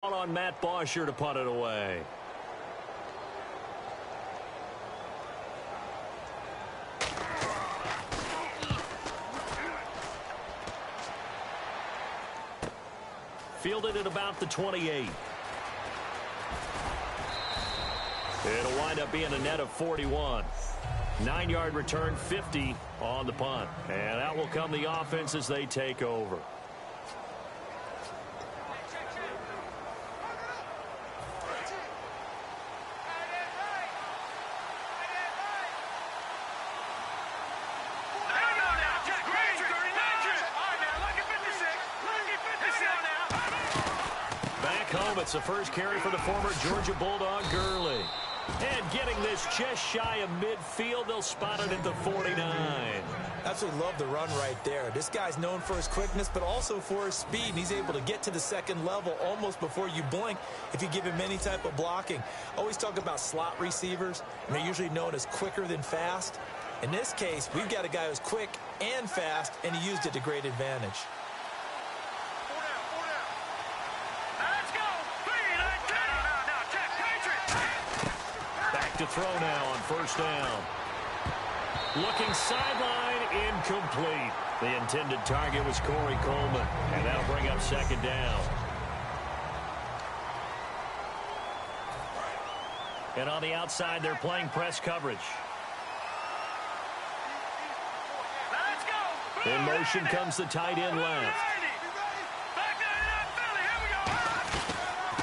On Matt Bosher to punt it away. Fielded at about the 28. It'll wind up being a net of 41. 9-yard return, 50 on the punt. And out will come the offense as they take over. It's the first carry for the former Georgia Bulldog, Gurley. And getting this just shy of midfield, they'll spot it at the 49. Absolutely love the run right there. This guy's known for his quickness, but also for his speed. And he's able to get to the second level almost before you blink if you give him any type of blocking. Always talk about slot receivers, and they're usually known as quicker than fast. In this case, we've got a guy who's quick and fast, and he used it to great advantage. To throw now on first down. Looking sideline, incomplete. The intended target was Corey Coleman, and that'll bring up second down. And on the outside, they're playing press coverage. In motion comes the tight end left.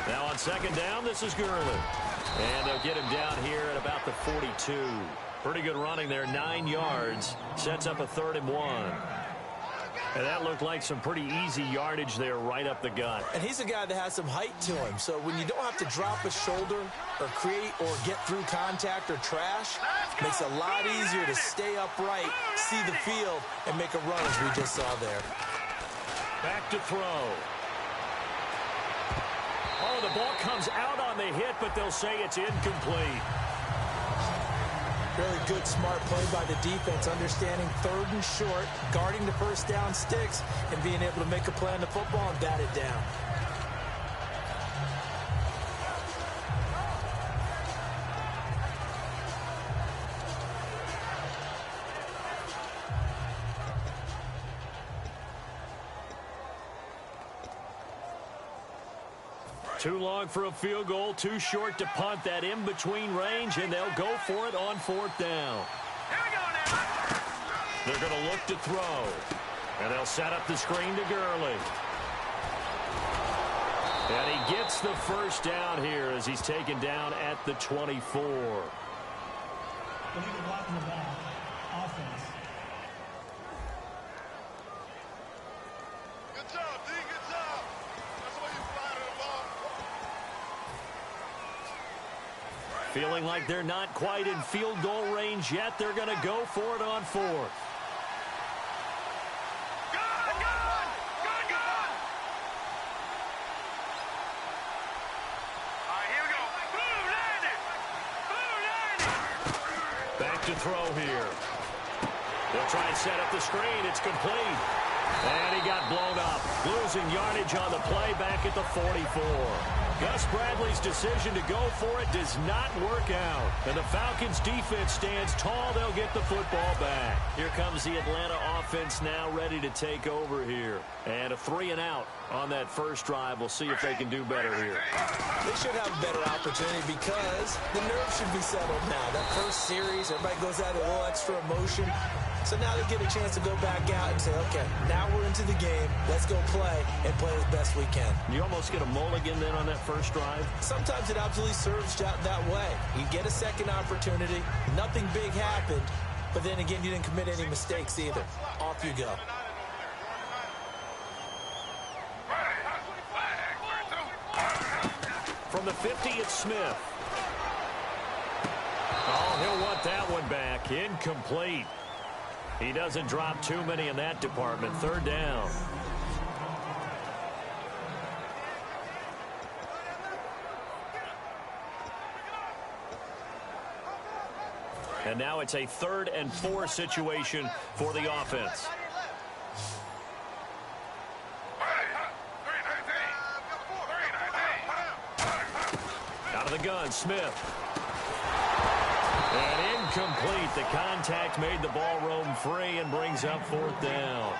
Now on second down, this is Gurley. And they'll get him down here at about the 42. Pretty good running there, 9 yards. Sets up a 3rd and 1. And that looked like some pretty easy yardage there right up the gut. And he's a guy that has some height to him. So when you don't have to drop a shoulder or create or get through contact or trash, it makes it a lot easier to stay upright, see the field, and make a run as we just saw there. Back to throw. Oh, the ball comes out on the hit, but they'll say it's incomplete. Really good, smart play by the defense, understanding 3rd and short, guarding the first down sticks, and being able to make a play on the football and bat it down. Too long for a field goal, too short to punt. That in-between range, and they'll go for it on 4th down. Here we go now. They're going to look to throw. And they'll set up the screen to Gurley. And he gets the first down here as he's taken down at the 24. Feeling like they're not quite in field goal range yet. They're going to go for it on 4th. Back to throw here. They'll try and set up the screen. It's complete. And he got blown up. Losing yardage on the play back at the 44. Gus Bradley's decision to go for it does not work out. And the Falcons defense stands tall. They'll get the football back. Here comes the Atlanta offense now ready to take over here. And a 3-and-out on that first drive. We'll see if they can do better here. They should have a better opportunity because the nerves should be settled now. That first series, everybody goes out a little extra emotion. So now they get a chance to go back out and say, okay, now we're into the game. Let's go play and play as best we can. You almost get a mulligan then on that first drive? Sometimes it absolutely serves that way. You get a second opportunity. Nothing big happened. But then again, you didn't commit any mistakes either. Off you go. From the 50, it's Smith. Oh, he'll want that one back. Incomplete. He doesn't drop too many in that department. 3rd down. And now it's a 3rd and 4 situation for the offense. Out of the gun, Smith. And incomplete. The contact made the ball roam free and brings up fourth down.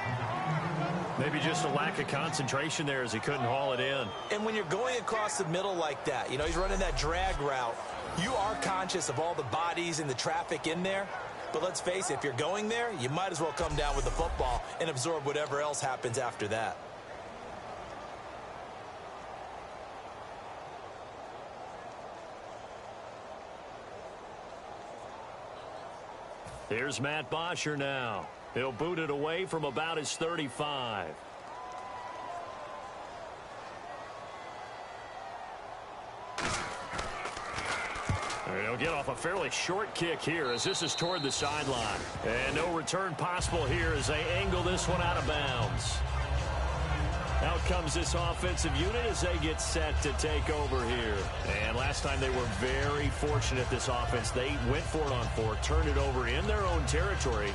Maybe just a lack of concentration there as he couldn't haul it in. And when you're going across the middle like that, you know, he's running that drag route, you are conscious of all the bodies and the traffic in there. But let's face it, if you're going there, you might as well come down with the football and absorb whatever else happens after that. Here's Matt Bosher now. He'll boot it away from about his 35. He'll get off a fairly short kick here as this is toward the sideline. And no return possible here as they angle this one out of bounds. Out comes this offensive unit as they get set to take over here. And last time they were very fortunate, this offense. They went for it on fourth, turned it over in their own territory,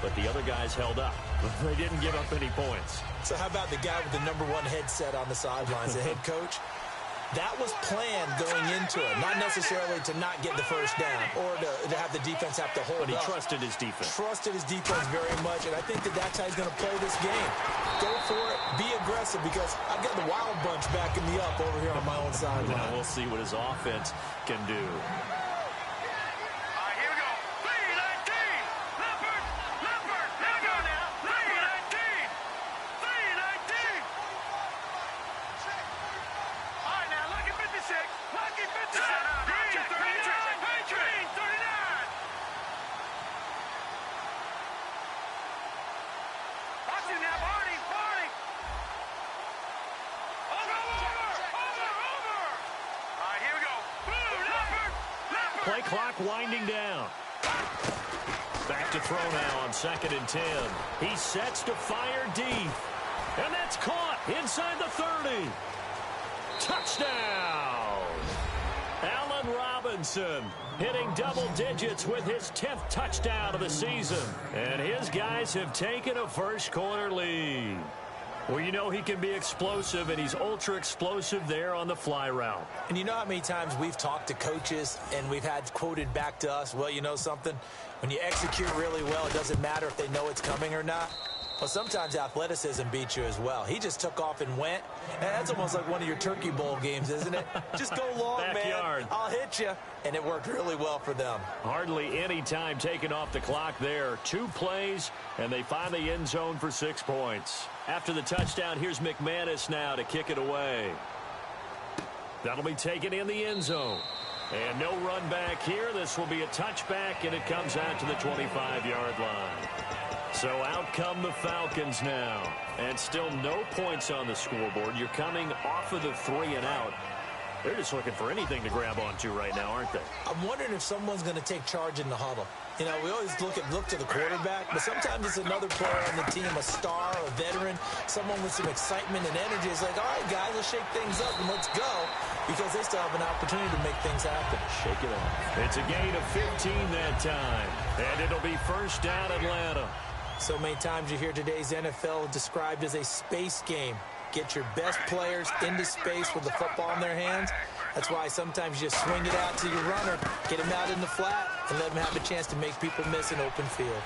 but the other guys held up. They didn't give up any points. So how about the guy with the #1 headset on the sidelines, the head coach? That was planned going into it, not necessarily to not get the first down or to have the defense have to hold up. But he trusted his defense. Trusted his defense very much, and I think that that's how he's going to play this game. Go for it, be aggressive, because I've got the wild bunch backing me up over here on my own sideline. Now we'll see what his offense can do. Play clock winding down. Back to throw now on 2nd and 10. He sets to fire deep. And that's caught inside the 30. Touchdown! Allen Robinson hitting double digits with his 10th touchdown of the season. And his guys have taken a first quarter lead. Well, you know he can be explosive, and he's ultra explosive there on the fly route. And you know how many times we've talked to coaches and we've had quoted back to us, well, you know something? When you execute really well, it doesn't matter if they know it's coming or not. Well, sometimes athleticism beats you as well. He just took off and went. And that's almost like one of your Turkey Bowl games, isn't it? Just go long, Backyard. man. I'll hit you. And it worked really well for them. Hardly any time taken off the clock there. 2 plays, and they find the end zone for 6 points. After the touchdown, here's McManus now to kick it away. That'll be taken in the end zone. And no run back here. This will be a touchback, and it comes out to the 25-yard line. So out come the Falcons now. And still no points on the scoreboard. You're coming off of the 3 and out. They're just looking for anything to grab onto right now, aren't they? I'm wondering if someone's going to take charge in the huddle. You know, we always look to the quarterback, but sometimes it's another player on the team, a star, a veteran, someone with some excitement and energy. It's like, all right, guys, let's shake things up and let's go, because they still have an opportunity to make things happen. Shake it off. It's a gain of 15 that time, and it'll be first down Atlanta. So many times you hear today's NFL described as a space game. Get your best players into space with the football in their hands. That's why sometimes you just swing it out to your runner, get him out in the flat, and let him have a chance to make people miss an open field.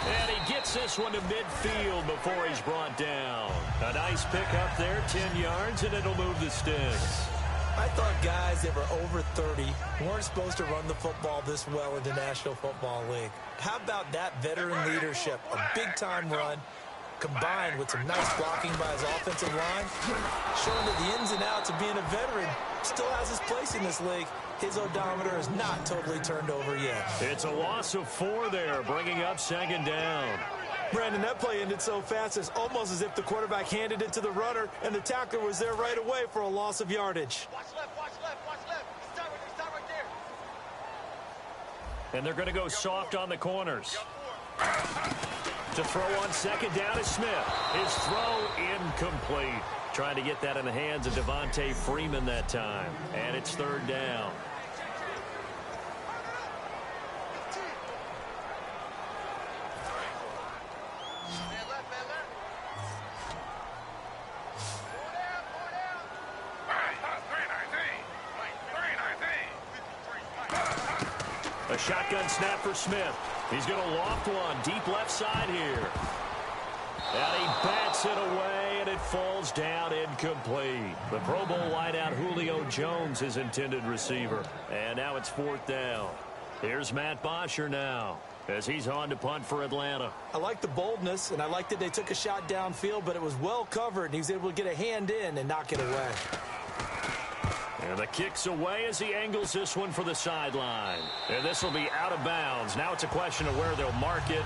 And he gets this one to midfield before he's brought down. A nice pick up there, 10 yards, and it'll move the sticks. I thought guys that were over 30 weren't supposed to run the football this well in the National Football League. How about that veteran leadership, a big-time run, combined with some nice blocking by his offensive line, showing that the ins and outs of being a veteran still has his place in this league. His odometer is not totally turned over yet. It's a loss of 4 there, bringing up 2nd down. Brandon, that play ended so fast, it's almost as if the quarterback handed it to the runner, and the tackler was there right away for a loss of yardage. Watch left, watch left, watch left. Stop right there. And they're going to go soft on the corners. To throw on 2nd down is Smith. His throw incomplete. Trying to get that in the hands of Devontae Freeman that time. And it's 3rd down. A shotgun snap for Smith. He's going to loft one deep left side here. And he bats it away, and it falls down incomplete. The Pro Bowl wideout Julio Jones, his intended receiver. And now it's 4th down. Here's Matt Bosher now, as he's on to punt for Atlanta. I like the boldness, and I like that they took a shot downfield, but it was well covered, and he was able to get a hand in and knock it away. And the kick's away as he angles this one for the sideline. And this will be out of bounds. Now it's a question of where they'll mark it.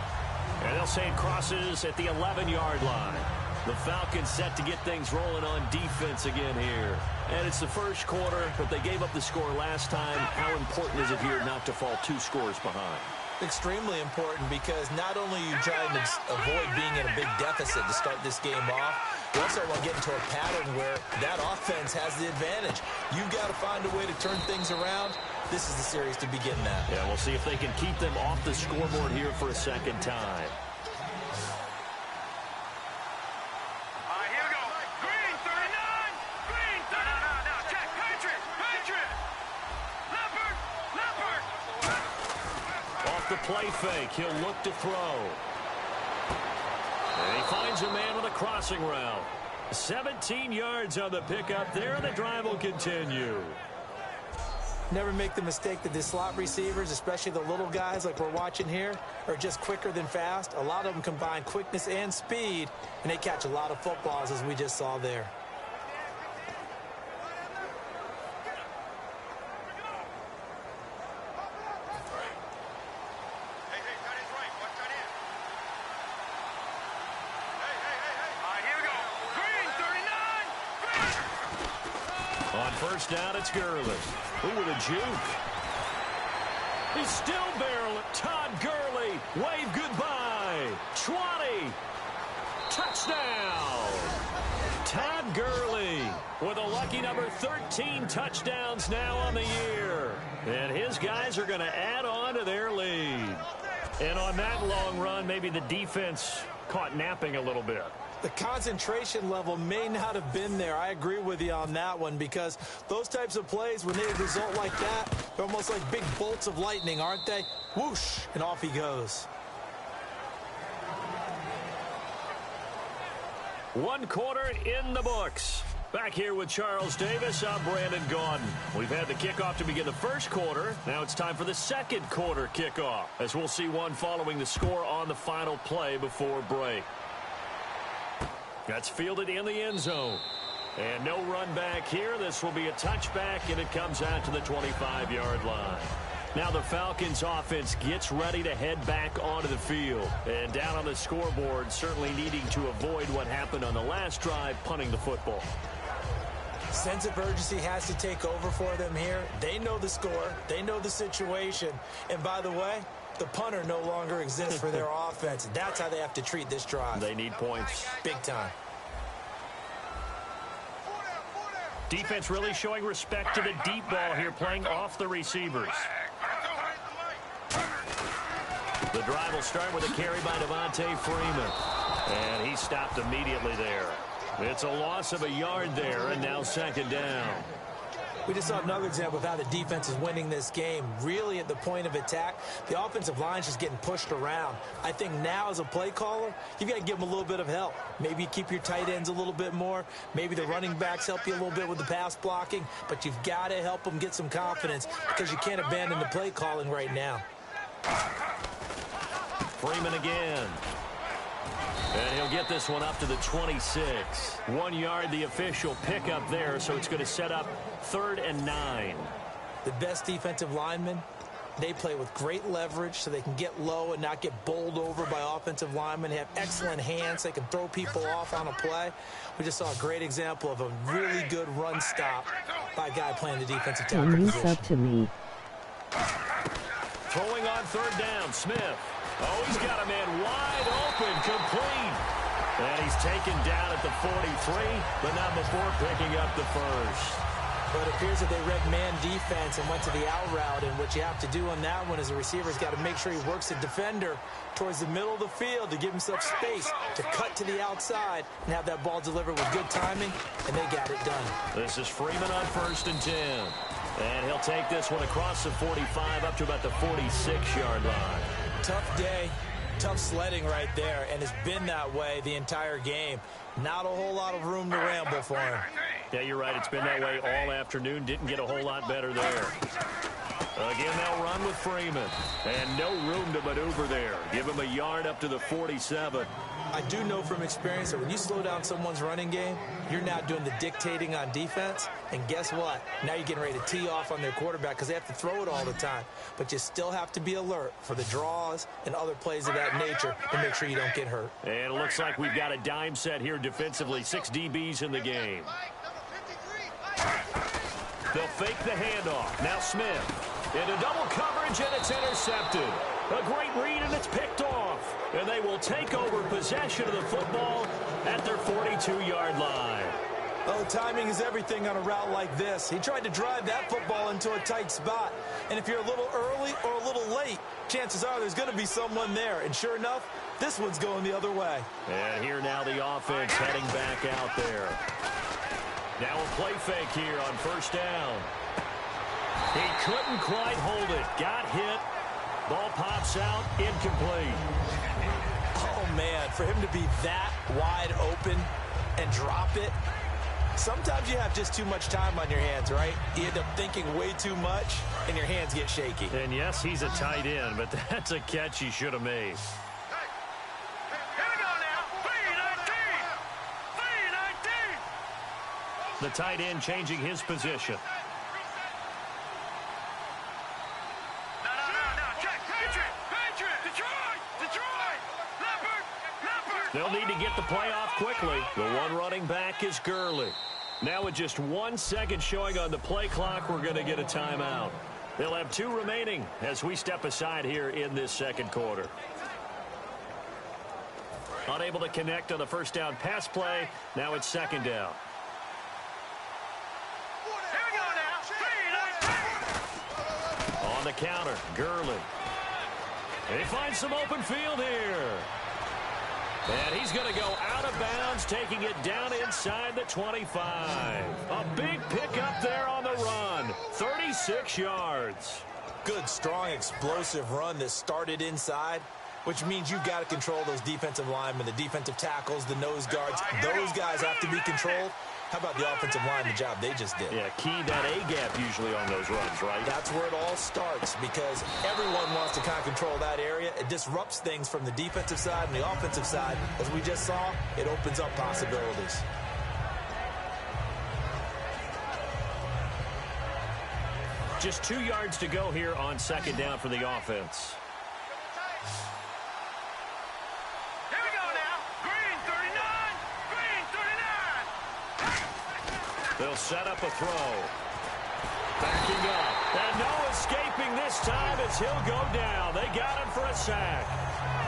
And they'll say it crosses at the 11-yard line. The Falcons set to get things rolling on defense again here. And it's the first quarter, but they gave up the score last time. How important is it here not to fall 2 scores behind? Extremely important, because not only are you trying to avoid being in a big deficit to start this game off, you also want to get into a pattern where that offense has the advantage. You've got to find a way to turn things around. This is the series to begin that. Yeah, we'll see if they can keep them off the scoreboard here for a second time. Here we go. Green, 39. Green, 39. Now, check. Patriot. Patriot. Leopard. Leopard. Off the play fake, he'll look to throw. And he finds a man with a crossing route. 17 yards on the pickup there, and the drive will continue. Never make the mistake that the slot receivers, especially the little guys like we're watching here, are just quicker than fast. A lot of them combine quickness and speed, and they catch a lot of footballs, as we just saw there. First down, it's Gurley. Ooh, with a juke. He's still barreling. Todd Gurley, wave goodbye. 20. Touchdown. Todd Gurley with a lucky number 13 touchdowns now on the year. And his guys are going to add on to their lead. And on that long run, maybe the defense caught napping a little bit. The concentration level may not have been there. I agree with you on that one, because those types of plays, when they result like that, they're almost like big bolts of lightning, aren't they? Whoosh, and off he goes. 1 quarter in the books. Back here with Charles Davis, I'm Brandon Gaudin. We've had the kickoff to begin the first quarter. Now it's time for the second quarter kickoff, as we'll see one following the score on the final play before break. That's fielded in the end zone. And no run back here. This will be a touchback, and it comes out to the 25-yard line. Now the Falcons offense gets ready to head back onto the field. And down on the scoreboard, certainly needing to avoid what happened on the last drive, punting the football. Sense of urgency has to take over for them here. They know the score. They know the situation. And by the way, the punter no longer exists for their offense. That's how they have to treat this drive. They need points. Big time. Defense really showing respect to the deep ball here, playing off the receivers. The drive will start with a carry by Devontae Freeman. And he stopped immediately there. It's a loss of a yard there, and now second down. We just saw another example of how the defense is winning this game. Really at the point of attack, the offensive line is just getting pushed around. I think now as a play caller, you've got to give them a little bit of help. Maybe you keep your tight ends a little bit more. Maybe the running backs help you a little bit with the pass blocking. But you've got to help them get some confidence, because you can't abandon the play calling right now. Freeman again. And he'll get this one up to the 26. 1 yard, the official pickup there, so it's going to set up 3rd and 9. The best defensive linemen, they play with great leverage so they can get low and not get bowled over by offensive linemen. They have excellent hands. They can throw people off on a play. We just saw a great example of a really good run stop by a guy playing the defensive tackle position. Up to me. Throwing on 3rd down, Smith. Oh, he's got a man wide open, complete. And he's taken down at the 43, but not before picking up the first. But it appears that they read man defense and went to the out route, and what you have to do on that one is the receiver's got to make sure he works the defender towards the middle of the field to give himself space to cut to the outside and have that ball delivered with good timing, and they got it done. This is Freeman on 1st and 10. And he'll take this one across the 45 up to about the 46-yard line. Tough day, tough sledding right there, and it's been that way the entire game. Not a whole lot of room to ramble for him. Yeah, you're right. It's been that way all afternoon. Didn't get a whole lot better there. Again, they'll run with Freeman. And no room to maneuver there. Give him a yard up to the 47. I do know from experience that when you slow down someone's running game, you're now doing the dictating on defense. And guess what? Now you're getting ready to tee off on their quarterback because they have to throw it all the time. But you still have to be alert for the draws and other plays of that nature to make sure you don't get hurt. And it looks like we've got a dime set here defensively. 6 DBs in the game. They'll fake the handoff. Now Smith. Into double coverage, and it's intercepted. A great read, and it's picked off. And they will take over possession of the football at their 42-yard line. Oh, timing is everything on a route like this. He tried to drive that football into a tight spot. And if you're a little early or a little late, chances are there's going to be someone there. And sure enough, this one's going the other way. And here now the offense heading back out there. Now a play fake here on first down. He couldn't quite hold it. Got hit. Ball pops out. Incomplete. Oh, man, for him to be that wide open and drop it. Sometimes you have just too much time on your hands, right? You end up thinking way too much, and your hands get shaky. And, yes, he's a tight end, but that's a catch he should have made. The tight end changing his position. They'll need to get the play off quickly. The one running back is Gurley. Now with just 1 second showing on the play clock, we're going to get a timeout. They'll have 2 remaining as we step aside here in this second quarter. Unable to connect on the first down pass play. Now it's second down. On the counter, Gurley. And he finds some open field here. And he's going to go out of bounds, taking it down inside the 25. A big pickup there on the run. 36 yards. Good, strong, explosive run that started inside, which means you've got to control those defensive linemen, the defensive tackles, the nose guards. Those guys have to be controlled. How about the offensive line, the job they just did? Yeah, key that A-gap usually on those runs, right? That's where it all starts because everyone wants to kind of control that area. It disrupts things from the defensive side and the offensive side. As we just saw, it opens up possibilities. Just 2 yards to go here on second down for the offense. They'll set up a throw. Backing up. And no escaping this time as he'll go down. They got him for a sack.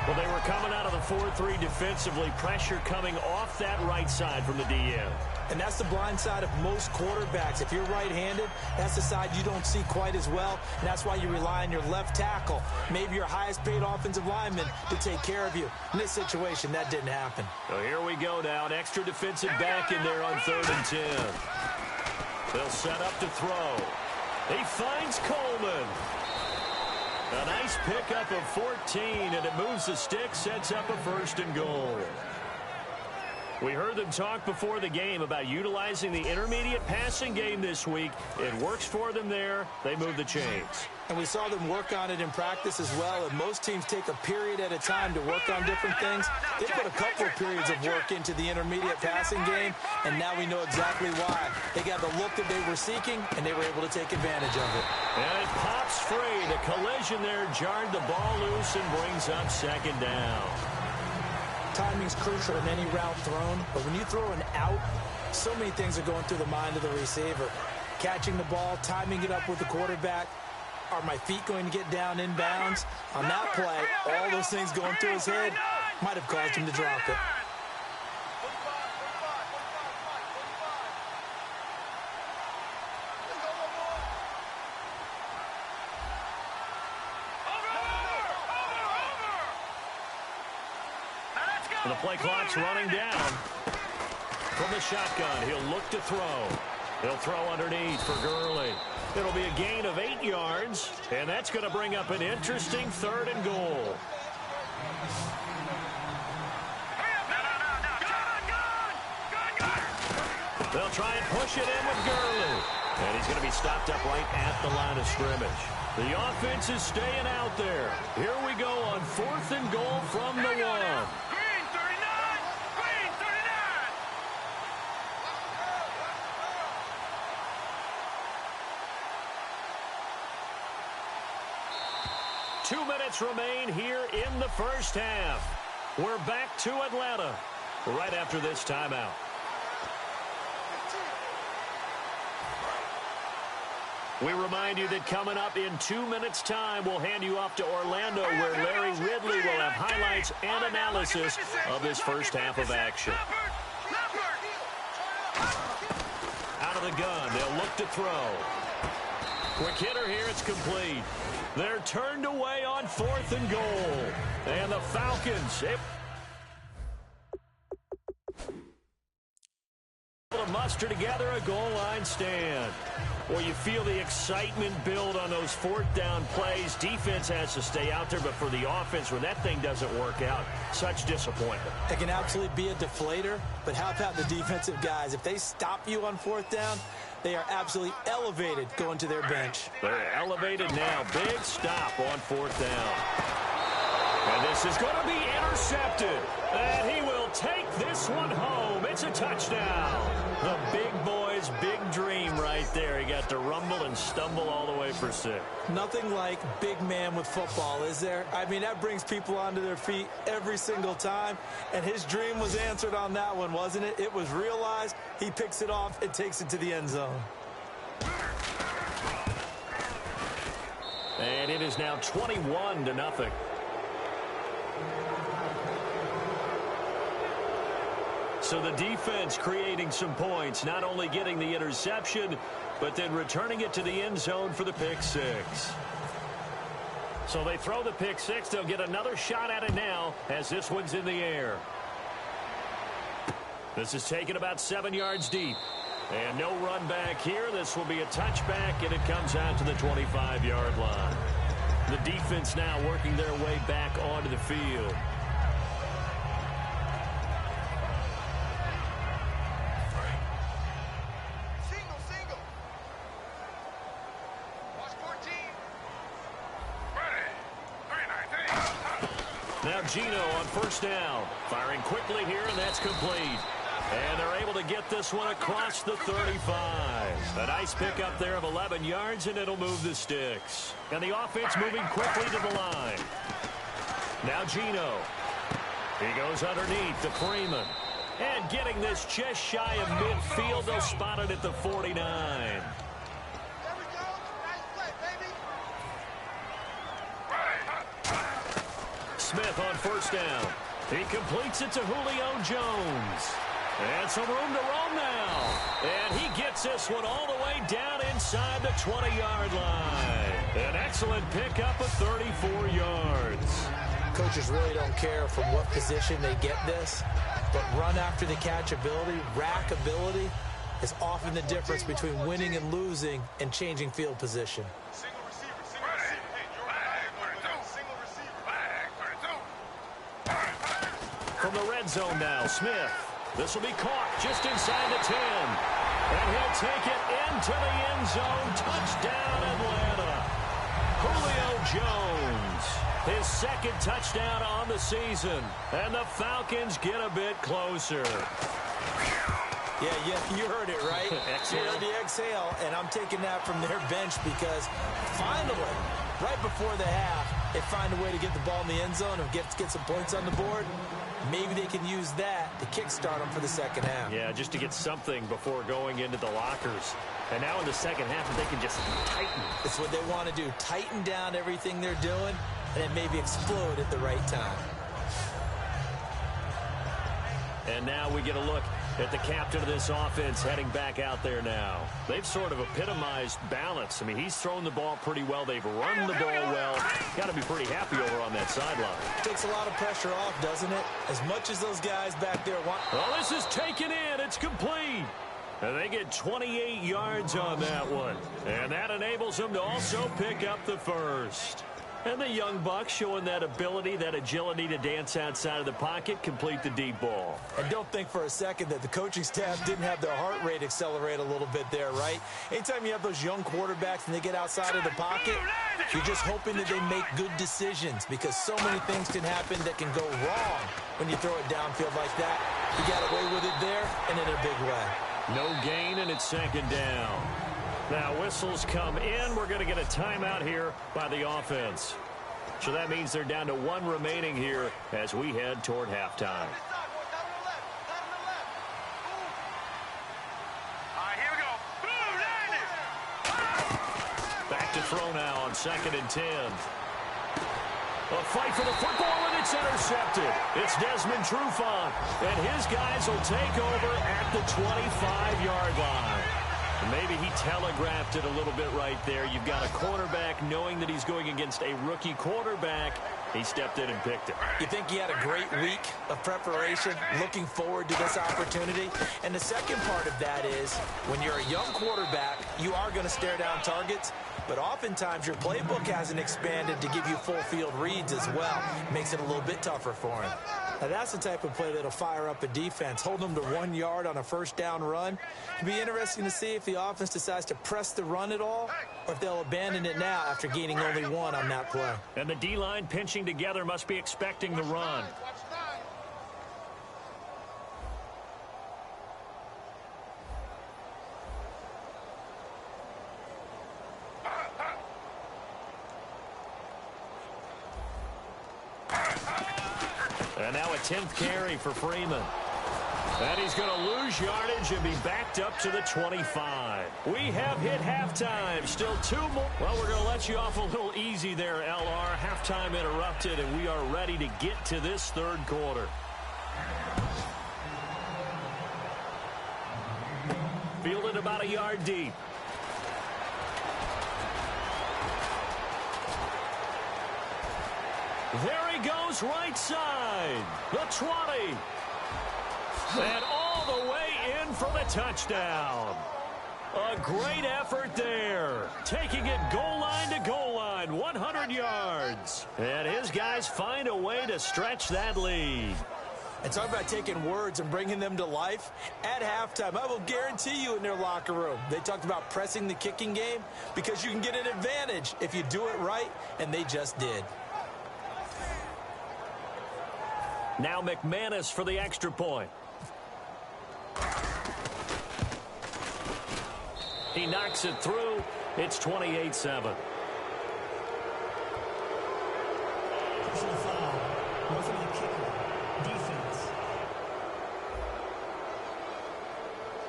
Well, they were coming out of the 4-3 defensively. Pressure coming off that right side from the DN. And that's the blind side of most quarterbacks. If you're right-handed, that's the side you don't see quite as well. And that's why you rely on your left tackle, maybe your highest-paid offensive lineman, to take care of you. In this situation, that didn't happen. So here we go now. An extra defensive back in there on 3rd and 10. They'll set up to throw. He finds Coleman. A nice pickup of 14, and it moves the stick, sets up a 1st and goal. We heard them talk before the game about utilizing the intermediate passing game this week. It works for them there. They move the chains. And we saw them work on it in practice as well. And most teams take a period at a time to work on different things. They put a couple of periods of work into the intermediate passing game, and now we know exactly why. They got the look that they were seeking, and they were able to take advantage of it. And it pops free. The collision there jarred the ball loose and brings up second down. Timing's crucial in any route thrown, but when you throw an out, so many things are going through the mind of the receiver. Catching the ball, timing it up with the quarterback. Are my feet going to get down in bounds? On that play, all those things going through his head might have caused him to drop it. The play clock's running down. From the shotgun, he'll look to throw. He'll throw underneath for Gurley. It'll be a gain of 8 yards, and that's going to bring up an interesting 3rd and goal. They'll try and push it in with Gurley. And he's going to be stopped up right at the line of scrimmage. The offense is staying out there. Here we go on 4th and goal from the 1. Green 39! Green 39! 2 minutes remain here in the first half. We're back to Atlanta right after this timeout. We remind you that coming up in 2 minutes' time, we'll hand you off to Orlando, where Larry Ridley will have highlights and analysis of this first half of action. Out of the gun, they'll look to throw. Quick hitter here, it's complete. They're turned away on 4th and goal. And the Falcons able to muster together a goal line stand. Well, you feel the excitement build on those 4th down plays. Defense has to stay out there, but for the offense, when that thing doesn't work out, such disappointment. It can absolutely be a deflator, but how about the defensive guys? If they stop you on 4th down, they are absolutely elevated going to their bench. They're elevated now. Big stop on 4th down. And this is going to be intercepted. And he will take this one home. It's a touchdown. The big boy's big dream right there. He got to rumble and stumble all the way for 6. Nothing like big man with football, is there? I mean, that brings people onto their feet every single time. And his dream was answered on that one, wasn't it? It was realized. He picks it off and takes it to the end zone. And it is now 21-0. So the defense creating some points, not only getting the interception, but then returning it to the end zone for the pick 6. So they throw the pick 6. They'll get another shot at it now as this one's in the air. This is taken about 7 yards deep. And no run back here. This will be a touchback, and it comes out to the 25-yard line. The defense now working their way back onto the field. Now Gino on 1st down. Firing quickly here, and that's complete. And they're able to get this one across the 35. A nice pickup there of 11 yards, and it'll move the sticks. And the offense moving quickly to the line. Now Gino. He goes underneath to Freeman. And getting this just shy of midfield, they'll spot it at the 49. Smith on 1st down. He completes it to Julio Jones. And some room to roam now. And he gets this one all the way down inside the 20-yard line. An excellent pickup of 34 yards. Coaches really don't care from what position they get this, but run after the catch ability, rack ability, is often the difference between winning and losing and changing field position. From the red zone now, Smith. This will be caught just inside the 10. And he'll take it into the end zone. Touchdown, Atlanta. Julio Jones. His 2nd touchdown on the season. And the Falcons get a bit closer. Yeah, you heard it, right? You heard the exhale, and I'm taking that from their bench because finally, right before the half, they find a way to get the ball in the end zone and get some points on the board. Maybe they can use that to kickstart them for the second half. Yeah, just to get something before going into the lockers. And now in the second half, they can just tighten. That's what they want to do. Tighten down everything they're doing, and then maybe explode at the right time. And now we get a look at the captain of this offense heading back out there now. They've sort of epitomized balance. I mean, he's thrown the ball pretty well. They've run the ball well. Got to be pretty happy over on that sideline. Takes a lot of pressure off, doesn't it? As much as those guys back there want. Well, this is taken in. It's complete. And they get 28 yards on that one. And that enables them to also pick up the first. And the young buck showing that ability, that agility to dance outside of the pocket, complete the deep ball. And don't think for a second that the coaching staff didn't have their heart rate accelerate a little bit there, right? Anytime you have those young quarterbacks and they get outside of the pocket, you're just hoping that they make good decisions because so many things can happen that can go wrong when you throw it downfield like that. He got away with it there and in a big way. No gain, and it's second down. Now, whistles come in. We're going to get a timeout here by the offense. So that means they're down to one remaining here as we head toward halftime. Here we go. Back to throw now on 2nd and 10. A fight for the football, and it's intercepted. It's Desmond Trufant, and his guys will take over at the 25-yard line. Maybe he telegraphed it a little bit right there. You've got a quarterback knowing that he's going against a rookie quarterback. He stepped in and picked it. You think he had a great week of preparation, looking forward to this opportunity? And the second part of that is, when you're a young quarterback, you are going to stare down targets, but oftentimes your playbook hasn't expanded to give you full field reads as well. Makes it a little bit tougher for him. Now, that's the type of play that'll fire up a defense, hold them to 1 yard on a first down run. It'll be interesting to see if the offense decides to press the run at all or if they'll abandon it now after gaining only 1 on that play. And the D-line pinching together must be expecting the run. And now a 10th carry for Freeman. And he's going to lose yardage and be backed up to the 25. We have hit halftime. Still 2 more. Well, we're going to let you off a little easy there, LR. Halftime interrupted, and we are ready to get to this third quarter. Fielded about a yard deep. There he goes, right side. The 20. And all the way in for the touchdown. A great effort there. Taking it goal line to goal line, 100 yards. And his guys find a way to stretch that lead. And talk about taking words and bringing them to life. At halftime, I will guarantee you in their locker room, they talked about pressing the kicking game because you can get an advantage if you do it right, and they just did. Now McManus for the extra point. He knocks it through. It's 28-7.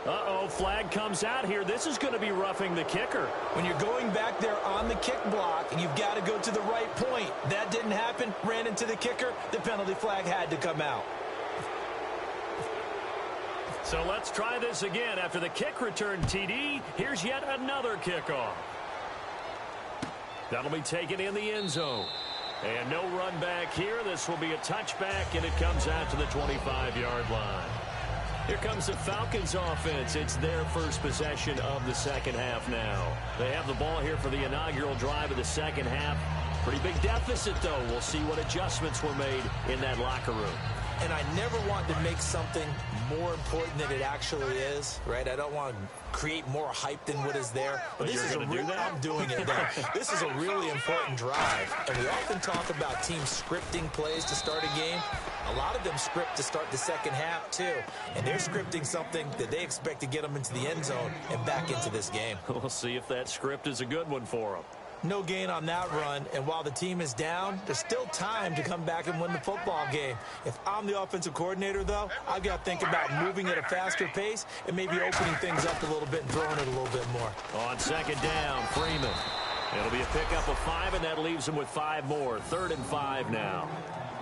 Uh-oh, flag comes out here. This is going to be roughing the kicker. When you're going back there on the kick block, you've got to go to the right point. That didn't happen. Ran into the kicker. The penalty flag had to come out. So let's try this again. After the kick return TD, here's yet another kickoff. That'll be taken in the end zone. And no run back here. This will be a touchback, and it comes out to the 25-yard line. Here comes the Falcons offense. It's their first possession of the second half now. They have the ball here for the inaugural drive of the second half. Pretty big deficit, though. We'll see what adjustments were made in that locker room. And I never want to make something more important than it actually is, right? I don't want to create more hype than what is there. But this is I'm doing it, though. This is a really important drive. And we often talk about teams scripting plays to start a game. A lot of them script to start the second half, too. And they're scripting something that they expect to get them into the end zone and back into this game. We'll see if that script is a good one for them. No gain on that run, and while the team is down, there's still time to come back and win the football game. If I'm the offensive coordinator, though, I've got to think about moving at a faster pace and maybe opening things up a little bit and throwing it a little bit more. On second down, Freeman. It'll be a pickup of 5, and that leaves him with 5 more. 3rd and 5 now.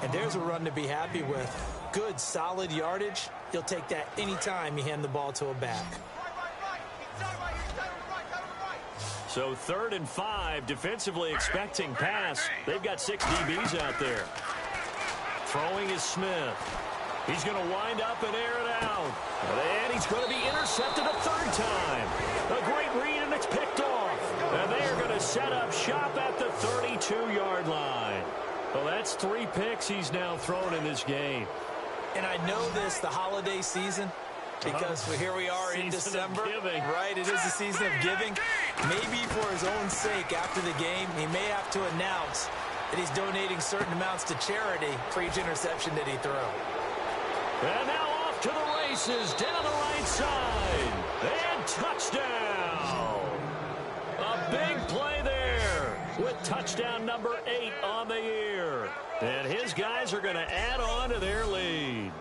And there's a run to be happy with. Good, solid yardage. You'll take that anytime you hand the ball to a back. So 3rd and 5, defensively expecting pass. They've got 6 DBs out there. Throwing is Smith. He's going to wind up and air it out. And he's going to be intercepted a third time. A great read, and it's picked off. And they are going to set up shop at the 32-yard line. Well, that's 3 picks he's now thrown in this game. And I know this, the holiday season, because here we are in December. Right, it is the season of giving. Maybe for his own sake, after the game, he may have to announce that he's donating certain amounts to charity for each interception that he threw. And now off to the races, down the right side. And touchdown. A big play there with touchdown number 8 on the year. And his guys are going to add on to their lead.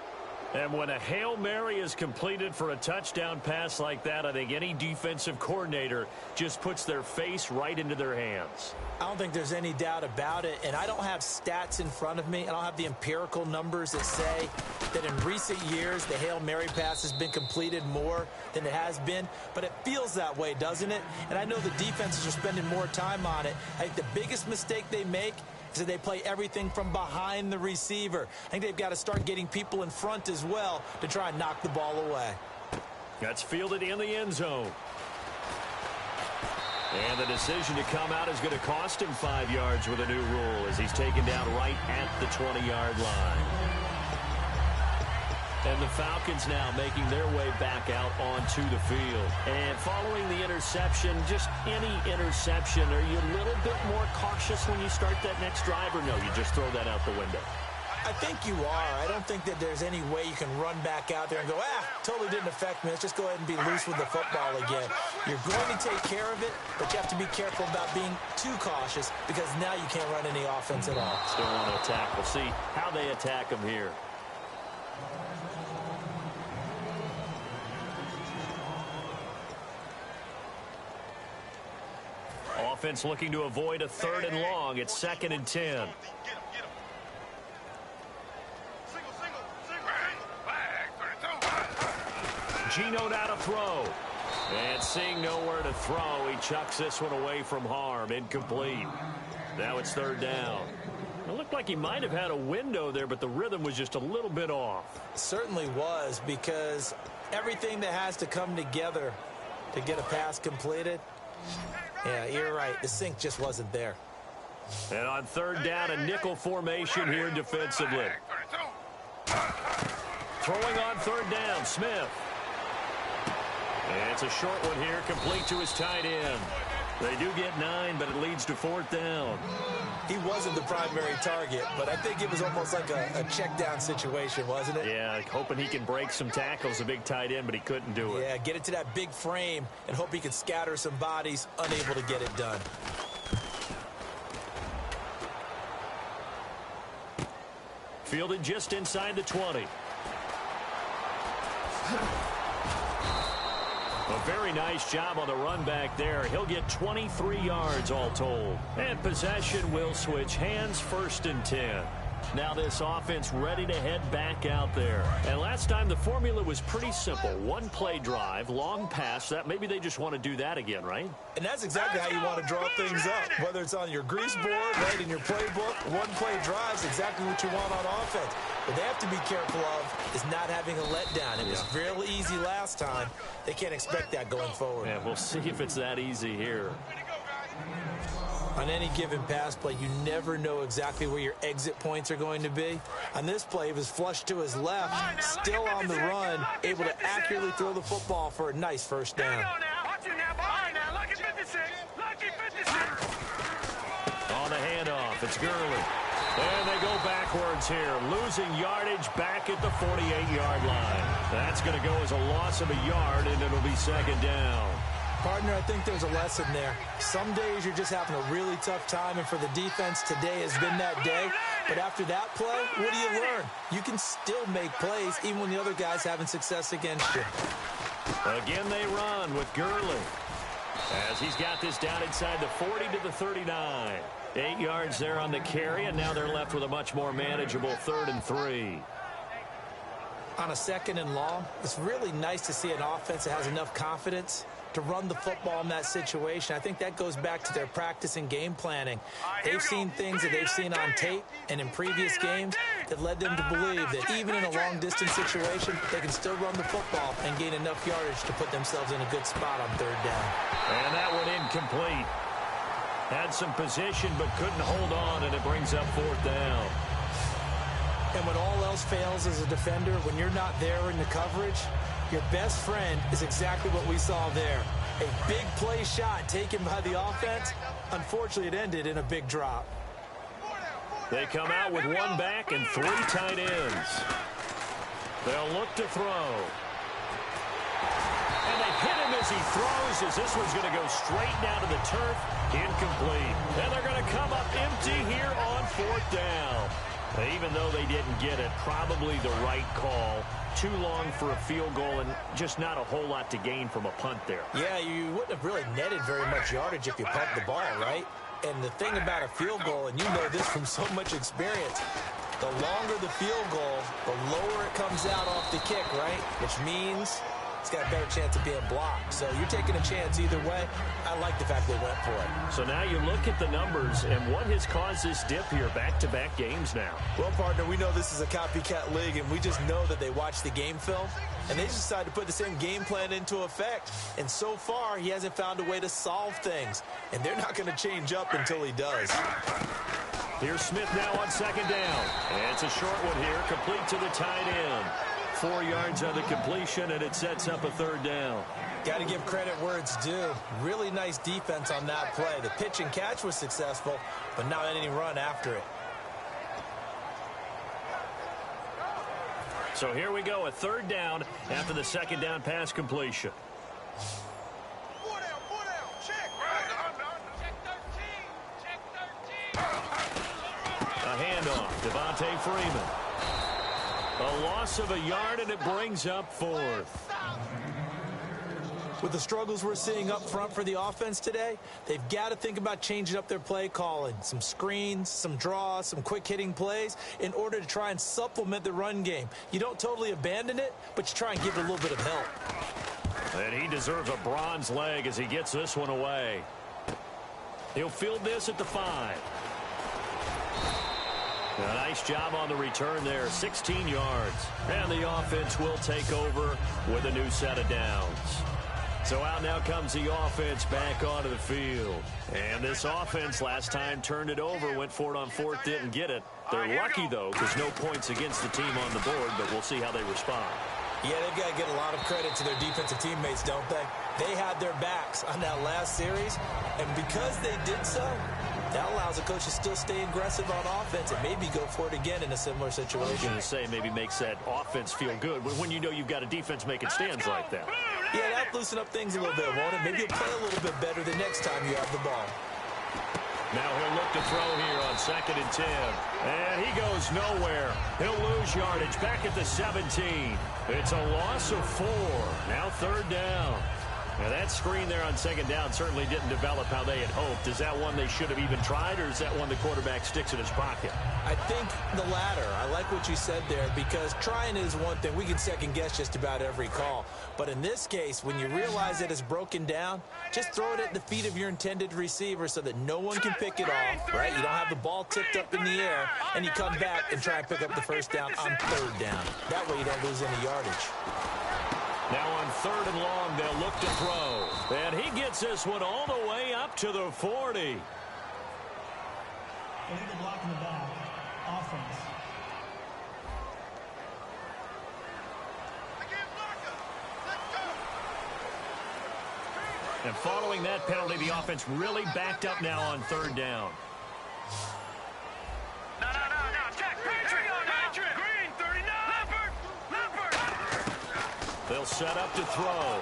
And when a Hail Mary is completed for a touchdown pass like that, I think any defensive coordinator just puts their face right into their hands. I don't think there's any doubt about it, and I don't have stats in front of me. I don't have the empirical numbers that say that in recent years the Hail Mary pass has been completed more than it has been, but it feels that way, doesn't it? And I know the defenses are spending more time on it. I think the biggest mistake they make is that they play everything from behind the receiver. I think they've got to start getting people in front as well to try and knock the ball away. That's fielded in the end zone. And the decision to come out is going to cost him 5 yards with a new rule as he's taken down right at the 20-yard line. And the Falcons now making their way back out onto the field. And following the interception, just any interception, are you a little bit more cautious when you start that next drive, or no, you just throw that out the window? I think you are. I don't think that there's any way you can run back out there and go, totally didn't affect me. Let's just go ahead and be loose with the football again. You're going to take care of it, but you have to be careful about being too cautious because now you can't run any offense at all. Still want to attack. We'll see how they attack him here. Offense looking to avoid a 3rd and long. It's 2nd and 10. Gino now to throw. And seeing nowhere to throw, he chucks this one away from harm. Incomplete. Now it's 3rd down. It looked like he might have had a window there, but the rhythm was just a little bit off. It certainly was, because everything that has to come together to get a pass completed, yeah, you're right. The sync just wasn't there. And on 3rd down, a nickel formation here defensively. Throwing on 3rd down, Smith. And it's a short one here, complete to his tight end. They do get 9, but it leads to 4th down. He wasn't the primary target, but I think it was almost like a check down situation, wasn't it? Yeah, hoping he can break some tackles, a big tight end, but he couldn't do it. Yeah, get it to that big frame and hope he could scatter some bodies, unable to get it done. Fielded just inside the 20. A very nice job on the run back there. He'll get 23 yards all told. And possession will switch hands, 1st and 10. Now this offense ready to head back out there. And last time the formula was pretty simple. 1-play drive, long pass. That maybe they just want to do that again, right? And that's exactly how you want to draw things up. Whether it's on your grease board, right, in your playbook, 1-play drive is exactly what you want on offense. What they have to be careful of is not having a letdown. It was real easy last time. They can't expect that going forward. Yeah, we'll see if it's that easy here. On any given pass play, you never know exactly where your exit points are going to be. On this play, it was flushed to his left, still on the run, able to accurately throw the football for a nice 1st down. On the handoff, it's Gurley. And they go backwards here, losing yardage back at the 48-yard line. That's going to go as a loss of a yard, and it'll be 2nd down. Partner, I think there's a lesson there. Some days you're just having a really tough time, and for the defense, today has been that day. But after that play, what do you learn? You can still make plays even when the other guy's having success against you. Again, they run with Gurley as he's got this down inside the 40 to the 39. 8 yards there on the carry, and now they're left with a much more manageable 3rd and 3. On a 2nd and long, it's really nice to see an offense that has enough confidence to run the football in that situation. I think that goes back to their practice and game planning. They've seen things that they've seen on tape and in previous games that led them to believe that even in a long-distance situation, they can still run the football and gain enough yardage to put themselves in a good spot on third down. And that one incomplete. Had some position but couldn't hold on, and it brings up fourth down. And when all else fails as a defender, when you're not there in the coverage, your best friend is exactly what we saw there. A big play shot taken by the offense. Unfortunately, it ended in a big drop. They come out with one back and three tight ends. They'll look to throw. And they hit him as he throws, as this one's going to go straight down to the turf. Incomplete. And they're going to come up empty here on fourth down. Even though they didn't get it, probably the right call. Too long for a field goal and just not a whole lot to gain from a punt there. Yeah, you wouldn't have really netted very much yardage if you pumped the ball, right? And the thing about a field goal, and you know this from so much experience, the longer the field goal, the lower it comes out off the kick, right? Which means it's got a better chance of being blocked. So you're taking a chance either way. I like the fact they went for it. So now you look at the numbers and what has caused this dip here, back-to-back games now. Well, partner, we know this is a copycat league, and we just know that they watch the game film, and they just decided to put the same game plan into effect. And so far, he hasn't found a way to solve things, and they're not going to change up until he does. Here's Smith now on second down. And it's a short one here, complete to the tight end. 4 yards on the completion, and it sets up a third down. Got to give credit where it's due. Really nice defense on that play. The pitch and catch was successful, but not any run after it. So here we go, a third down after the second down pass completion. Four down, check. Check 13, check 13. A handoff, Devontae Freeman. A loss of a yard, and it brings up fourth. With the struggles we're seeing up front for the offense today, they've got to think about changing up their play calling. Some screens, some draws, some quick-hitting plays in order to try and supplement the run game. You don't totally abandon it, but you try and give it a little bit of help. And he deserves a bronze leg as he gets this one away. He'll field this at the 5. A nice job on the return there, 16 yards. And the offense will take over with a new set of downs. So out now comes the offense back onto the field. And this offense last time turned it over, went for it on fourth, didn't get it. They're lucky, though, because no points against the team on the board, but we'll see how they respond. Yeah, they've got to get a lot of credit to their defensive teammates, don't they? They had their backs on that last series, and because they did so, that allows the coach to still stay aggressive on offense and maybe go for it again in a similar situation. I was going to say maybe makes that offense feel good, but when you know you've got a defense making stands like that. Yeah, that'll loosen up things a little bit, won't it? Maybe you'll play a little bit better the next time you have the ball. Now he'll look to throw here on 2nd and 10. And he goes nowhere. He'll lose yardage back at the 17. It's a loss of 4. Now third down. Now that screen there on second down certainly didn't develop how they had hoped. Is that one they should have even tried, or is that one the quarterback sticks in his pocket? I think the latter. I like what you said there, because trying is one thing. We can second guess just about every call. But in this case, when you realize that it's broken down, just throw it at the feet of your intended receiver so that no one can pick it off, right? You don't have the ball tipped up in the air, and you come back and try and pick up the first down on third down. That way you don't lose any yardage. Now on 3rd and long, they'll look to throw. And he gets this one all the way up to the 40. Illegal block in the back. Offense. And following that penalty, the offense really backed up now on 3rd down. No. Check. Patrick. Green, 39. Leopard. They'll set up to throw.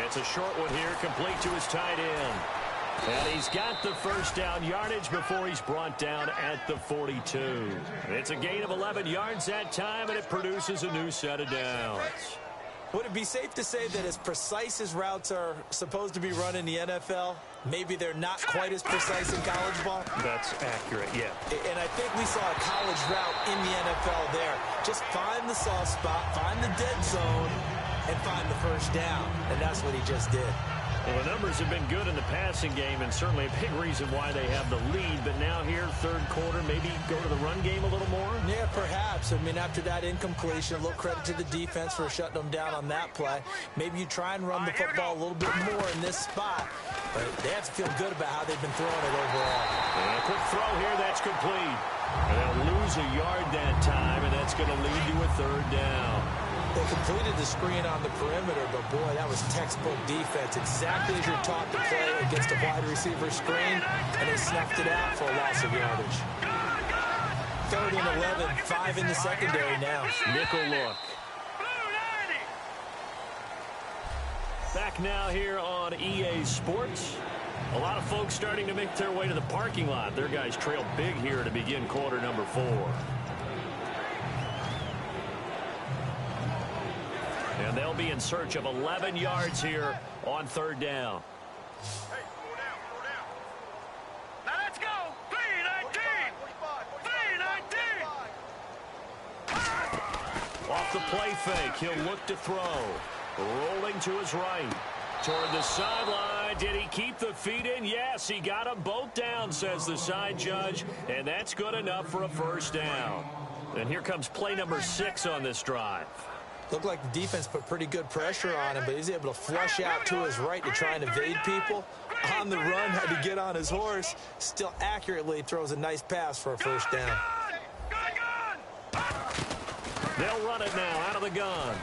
It's a short one here, complete to his tight end. And he's got the first down yardage before he's brought down at the 42. It's a gain of 11 yards that time, and it produces a new set of downs. Would it be safe to say that as precise as routes are supposed to be run in the NFL, maybe they're not quite as precise in college ball? That's accurate, yeah. And I think we saw a college route in the NFL there. Just find the soft spot, find the dead zone, and find the first down, and that's what he just did. Well, the numbers have been good in the passing game, and certainly a big reason why they have the lead. But now here, third quarter, maybe go to the run game a little more? Yeah, perhaps. I mean, after that incompletion, a little credit to the defense for shutting them down on that play. Maybe you try and run the football a little bit more in this spot. But they have to feel good about how they've been throwing it overall. And a quick throw here, that's complete. And they'll lose a yard that time, and that's going to lead to a third down. They completed the screen on the perimeter, but boy, that was textbook defense. Exactly as you're taught to play against a wide receiver screen, and they snuffed it out for a loss of yardage. 3rd and 11, 5 in the secondary now. Nickel look. Back now here on EA Sports. A lot of folks starting to make their way to the parking lot. Their guys trailed big here to begin quarter number 4. And they'll be in search of 11 yards here on 3rd down. Hey, slow down, slow down. Now let's go. 3-19. 3-19. Off the play fake, he'll look to throw. Rolling to his right. Toward the sideline. Did he keep the feet in? Yes, he got them both down, says the side judge. And that's good enough for a first down. And here comes play number 6 on this drive. Looked like the defense put pretty good pressure on him, but he's able to flush out to his right to try and evade people. On the run, had to get on his horse. Still accurately throws a nice pass for a first down. They'll run it now out of the gun.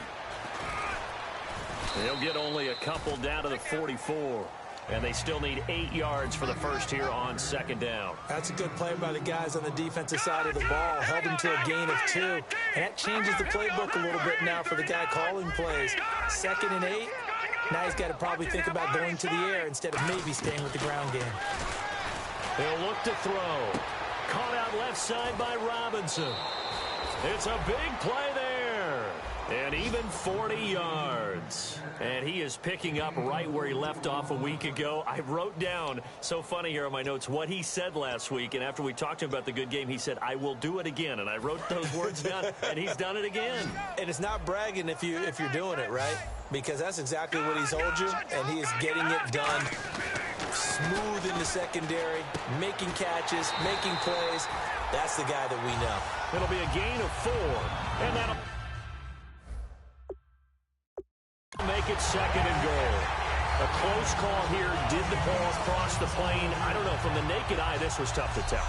They'll get only a couple down to the 44. And they still need 8 yards for the first here on 2nd down. That's a good play by the guys on the defensive side of the ball. Held him to a gain of 2. And that changes the playbook a little bit now for the guy calling plays. 2nd and 8. Now he's got to probably think about going to the air instead of maybe staying with the ground game. They'll look to throw. Caught out left side by Robinson. It's a big play there. And even 40 yards. And he is picking up right where he left off a week ago. I wrote down, so funny here on my notes, what he said last week. And after we talked to him about the good game, he said, I will do it again. And I wrote those words down, and he's done it again. And it's not bragging if you're doing it, right? Because that's exactly what he's told you, and he is getting it done. Smooth in the secondary, making catches, making plays. That's the guy that we know. It'll be a gain of 4, and that'll make it 2nd and goal. A close call here. Did the ball cross the plane? I don't know. From the naked eye, this was tough to tell.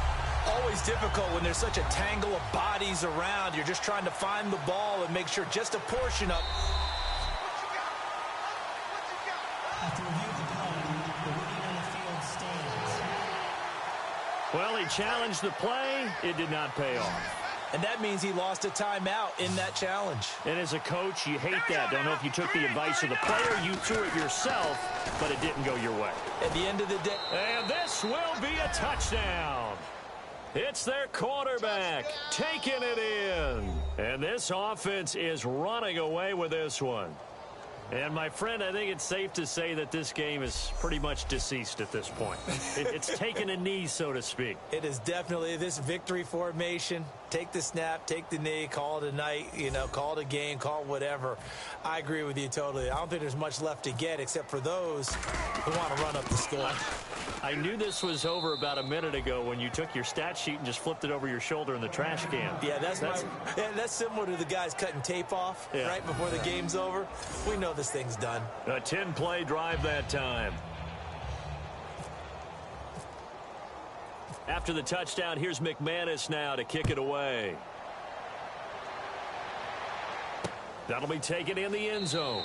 Always difficult when there's such a tangle of bodies around. You're just trying to find the ball and make sure just a portion of... After review of the play, the ruling on the field stands. Well, he challenged the play. It did not pay off. And that means he lost a timeout in that challenge. And as a coach, you hate that. Don't know if you took the advice of the player, you threw it yourself, but it didn't go your way. At the end of the day... And this will be a touchdown. It's their quarterback taking it in. And this offense is running away with this one. And, my friend, I think it's safe to say that this game is pretty much deceased at this point. It's taken a knee, so to speak. It is definitely this victory formation. Take the snap, take the knee, call it a night, call it a game, call it whatever. I agree with you totally. I don't think there's much left to get except for those who want to run up the score. I knew this was over about a minute ago when you took your stat sheet and just flipped it over your shoulder in the trash can. Yeah, that's similar to the guys cutting tape off right before the game's over. We know this thing's done. A 10-play drive that time. After the touchdown, here's McManus now to kick it away. That'll be taken in the end zone.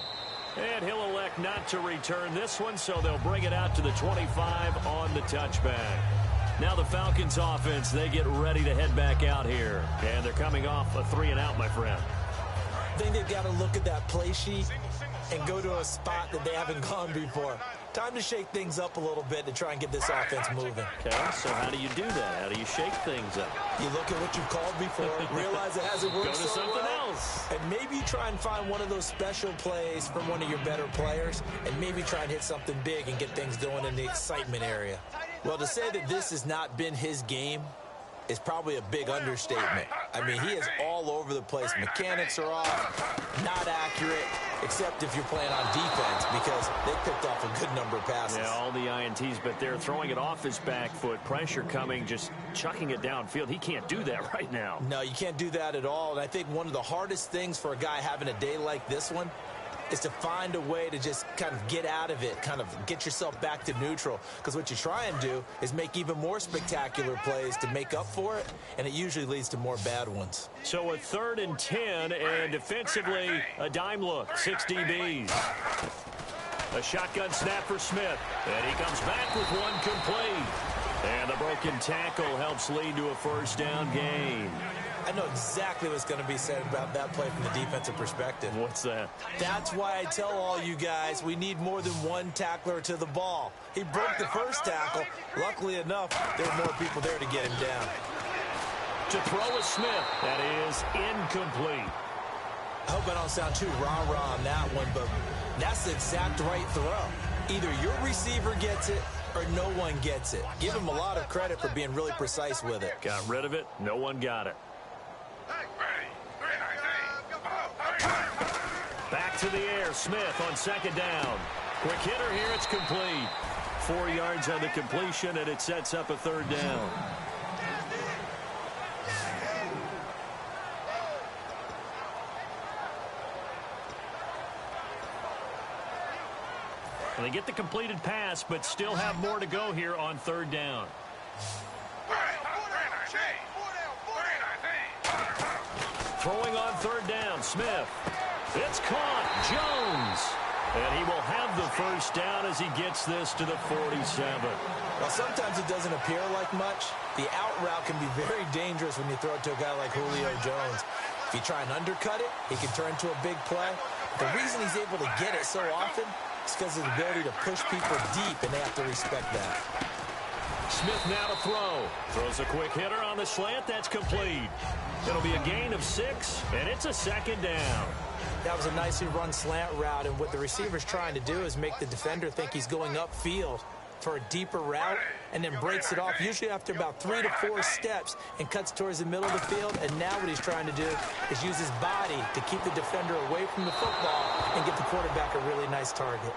And he'll elect not to return this one, so they'll bring it out to the 25 on the touchback. Now the Falcons offense, they get ready to head back out here. And they're coming off a 3-and-out, my friend. I think they've got to look at that play sheet and go to a spot that they haven't gone before. Time to shake things up a little bit to try and get this offense moving. Okay, so how do you do that? How do you shake things up? You look at what you've called before, realize it hasn't worked Go to so something well, else. and maybe try and find one of those special plays from one of your better players, and maybe try and hit something big and get things going in the excitement area. Well, to say that this has not been his game is probably a big understatement. I mean, he is all over the place. Mechanics are off, not accurate, except if you're playing on defense, because they picked off a good number of passes. Yeah, all the INTs, but they're throwing it off his back foot. Pressure coming, just chucking it downfield. He can't do that right now. No, you can't do that at all. And I think one of the hardest things for a guy having a day like this one is to find a way to just kind of get out of it, kind of get yourself back to neutral. Because what you try and do is make even more spectacular plays to make up for it, and it usually leads to more bad ones. So a 3rd and 10, and defensively, a dime look, 6 DBs. A shotgun snap for Smith, and he comes back with one complete. And the broken tackle helps lead to a 1st down gain. I know exactly what's going to be said about that play from the defensive perspective. What's that? That's why I tell all you guys we need more than one tackler to the ball. He broke the first tackle. Luckily enough, there were more people there to get him down. To throw a Smith. That is incomplete. I hope I don't sound too rah-rah on that one, but that's the exact right throw. Either your receiver gets it or no one gets it. Give him a lot of credit for being really precise with it. Got rid of it. No one got it. Back to the air. Smith on 2nd down. Quick hitter here. It's complete. 4 yards on the completion, and it sets up a 3rd down. Well, they get the completed pass, but still have more to go here on 3rd down. Throwing on 3rd down, Smith. It's caught. Jones. And he will have the 1st down as he gets this to the 47. Well, sometimes it doesn't appear like much. The out route can be very dangerous when you throw it to a guy like Julio Jones. If you try and undercut it, he can turn into a big play. The reason he's able to get it so often is because of his ability to push people deep, and they have to respect that. Smith now to throw. Throws a quick hitter on the slant. That's complete. It'll be a gain of 6, and it's a 2nd down. That was a nicely run slant route, and what the receiver's trying to do is make the defender think he's going upfield for a deeper route, and then breaks it off, usually after about 3 to 4 steps, and cuts towards the middle of the field. And now what he's trying to do is use his body to keep the defender away from the football and get the quarterback a really nice target.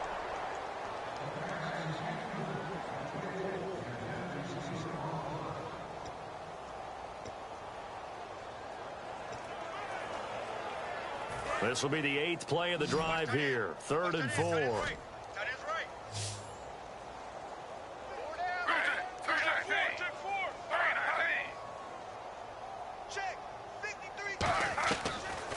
This will be the 8th play of the drive here. 3rd and 4. That is right.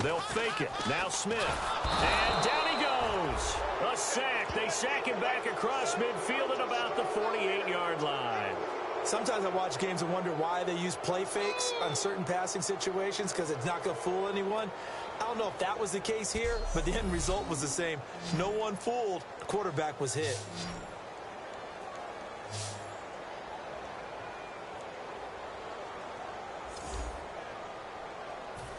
They'll fake it. Now Smith. And down he goes. A sack. They sack him back across midfield at about the 48-yard line. Sometimes I watch games and wonder why they use play fakes on certain passing situations, because it's not going to fool anyone. I don't know if that was the case here, but the end result was the same. No one fooled. The quarterback was hit.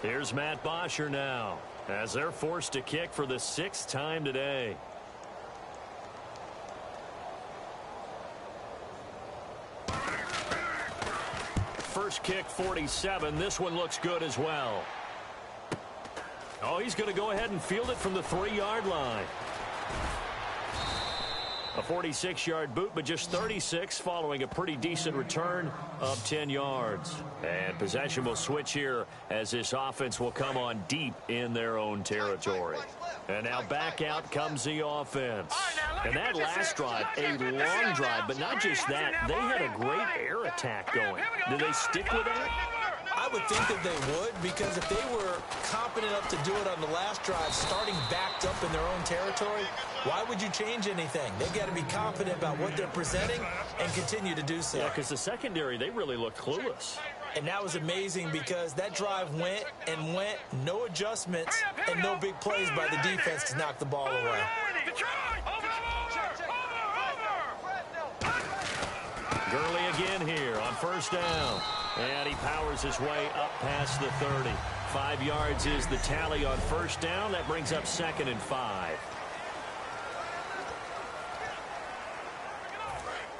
Here's Matt Bosher now, as they're forced to kick for the 6th time today. First kick, 47. This one looks good as well. Oh, he's going to go ahead and field it from the 3-yard line. A 46-yard boot, but just 36 following a pretty decent return of 10 yards. And possession will switch here as this offense will come on deep in their own territory. And now back out comes the offense. And that last drive, a long drive, but not just that. They had a great air attack going. Do they stick with that? I would think that they would, because if they were competent enough to do it on the last drive, starting backed up in their own territory, why would you change anything? They've got to be confident about what they're presenting and continue to do so. Yeah, because the secondary, they really looked clueless. And that was amazing, because that drive went and went, no adjustments, and no big plays by the defense to knock the ball away. Gurley again here on 1st down. And he powers his way up past the 30. 5 yards is the tally on 1st down. That brings up 2nd and 5.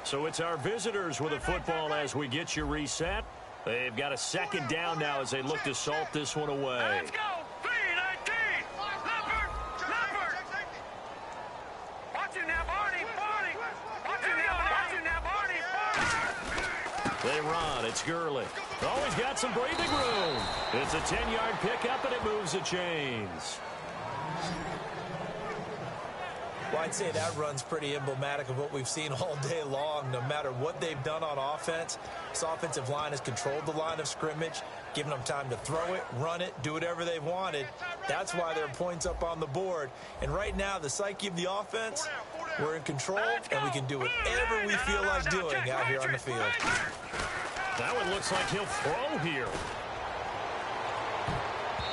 So it's our visitors with a football as we get you reset. They've got a 2nd down now as they look to salt this one away. Let's go. 3-19. Leopard. They run. It's Gurley. Oh, he's got some breathing room. It's a 10-yard pickup, and it moves the chains. Well, I'd say that run's pretty emblematic of what we've seen all day long. No matter what they've done on offense, this offensive line has controlled the line of scrimmage, given them time to throw it, run it, do whatever they've wanted. That's why there are points up on the board. And right now, the psyche of the offense, we're in control, and we can do whatever we feel like doing out here on the field. That one looks like he'll throw here.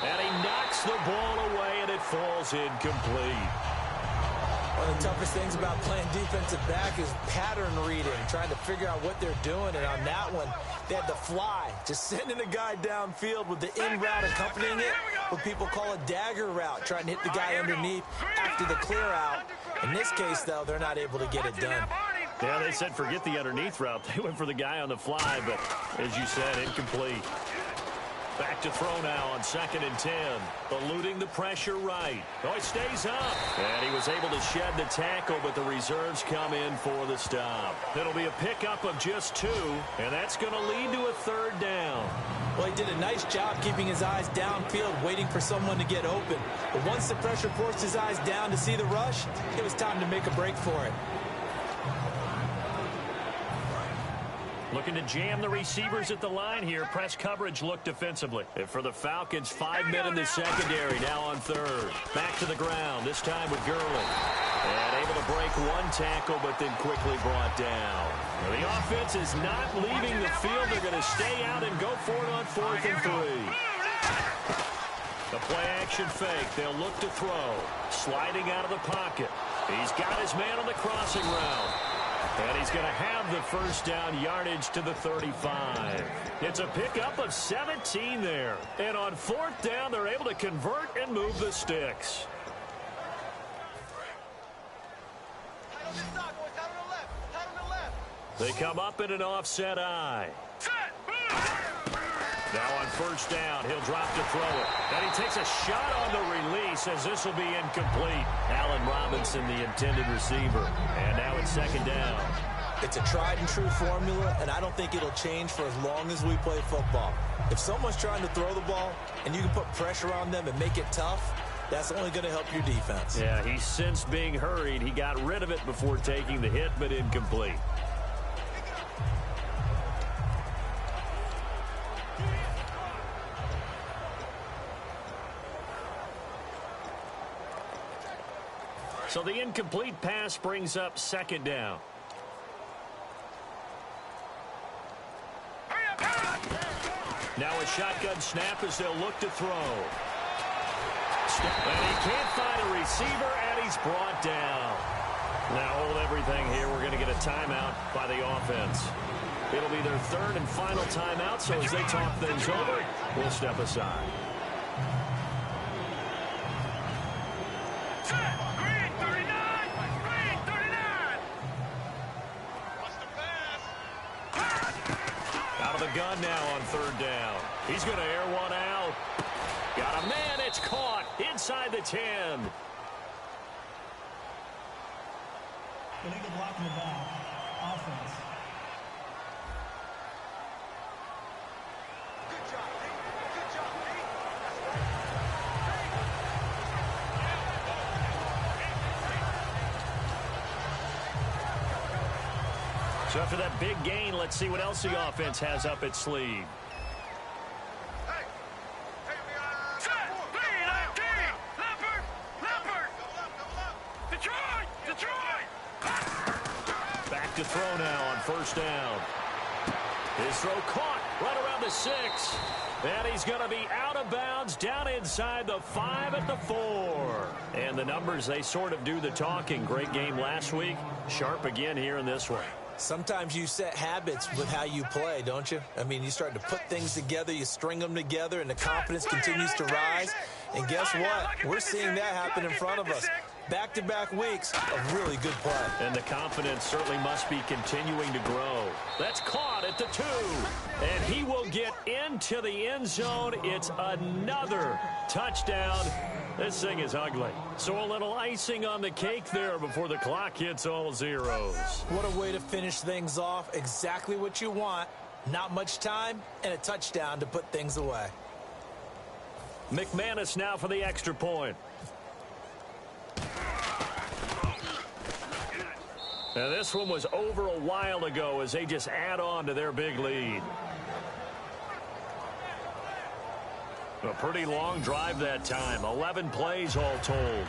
And he knocks the ball away, and it falls incomplete. One of the toughest things about playing defensive back is pattern reading, trying to figure out what they're doing. And on that one, they had the fly, just sending a guy downfield with the in route accompanying it, what people call a dagger route, trying to hit the guy underneath after the clear out. In this case, though, they're not able to get it done. Yeah, they said forget the underneath route. They went for the guy on the fly, but as you said, incomplete. Back to throw now on 2nd and 10. Eluding the pressure right. Oh, he stays up. And he was able to shed the tackle, but the reserves come in for the stop. It'll be a pickup of just 2, and that's going to lead to a 3rd down. Well, he did a nice job keeping his eyes downfield, waiting for someone to get open. But once the pressure forced his eyes down to see the rush, it was time to make a break for it. Looking to jam the receivers at the line here. Press coverage look defensively. And for the Falcons, 5 men in the secondary, now on 3rd. Back to the ground, this time with Gurley. And able to break 1 tackle, but then quickly brought down. Now, the offense is not leaving the field. They're going to stay out and go for it on 4th and 3. The play-action fake. They'll look to throw. Sliding out of the pocket. He's got his man on the crossing route. And he's going to have the 1st down, yardage to the 35. It's a pickup of 17 there. And on 4th down, they're able to convert and move the sticks. They come up in an offset eye. Now on 1st down, he'll drop to throw it. And he takes a shot on the release as this will be incomplete. Allen Robinson, the intended receiver. And now it's 2nd down. It's a tried and true formula, and I don't think it'll change for as long as we play football. If someone's trying to throw the ball and you can put pressure on them and make it tough, that's only going to help your defense. Yeah, he sensed being hurried. He got rid of it before taking the hit, but incomplete. So the incomplete pass brings up 2nd down. Now a shotgun snap as they'll look to throw. And he can't find a receiver, and he's brought down. Now hold everything here. We're going to get a timeout by the offense. It'll be their 3rd and final timeout, so as they talk things over, we'll step aside. Gun now on 3rd down. He's going to air one out. Got a man. It's caught inside the 10. Illegal block in the back. Offense. Good job, Pete. Good job, Pete. So after that big gain, let's see what else the offense has up its sleeve. Hey, we are set. Leopard. Detroit. Back to throw now on 1st down. His throw caught right around the 6. And he's going to be out of bounds down inside the 5 at the 4. And the numbers, they sort of do the talking. Great game last week. Sharp again here in this one. Sometimes you set habits with how you play, don't you? I mean, you start to put things together, you string them together, and the confidence continues to rise. And guess what? We're seeing that happen in front of us. Back-to-back weeks of really good play. And the confidence certainly must be continuing to grow. That's caught at the 2. And he will get into the end zone. It's another touchdown. This thing is ugly. So a little icing on the cake there before the clock hits all zeros. What a way to finish things off. Exactly what you want. Not much time and a touchdown to put things away. McManus now for the extra point. Now this one was over a while ago as they just add on to their big lead. A pretty long drive that time. 11 plays all told.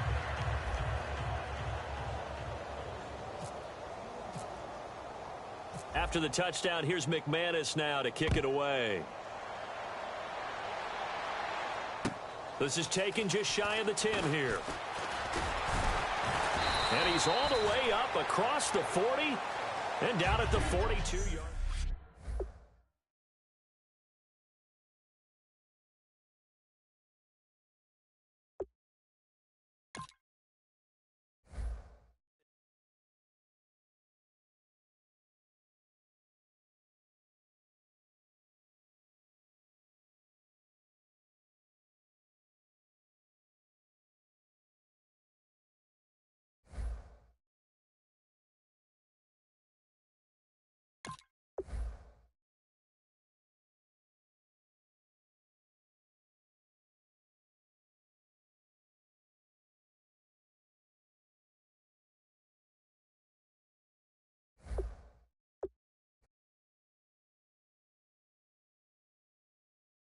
After the touchdown, here's McManus now to kick it away. This is taken just shy of the 10 here. And he's all the way up across the 40 and down at the 42-yard.